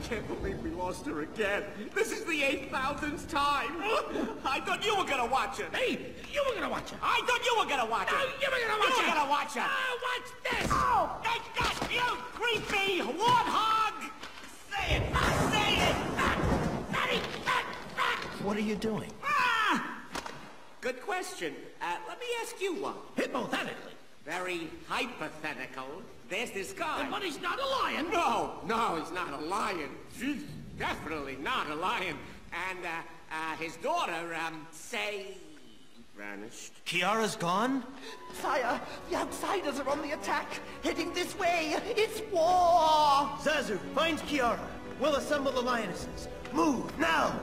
can't believe we lost her again. This is the 8,000th time. I thought you were gonna watch it. Hey, you were gonna watch it. I thought you were gonna watch it. No, you were gonna watch it. You were gonna watch it. Watch this. Oh, take that, you creepy warthog! Say it, say it! Fatty, fat! What are you doing? Ah! Good question. Let me ask you one. Hypothetically. Very hypothetical. There's this guy. But he's not a lion. No, he's not a lion. He's definitely not a lion. And, his daughter, say... vanished. Kiara's gone? Sire, the outsiders are on the attack, heading this way. It's war! Zazu, find Kiara. We'll assemble the lionesses. Move, now!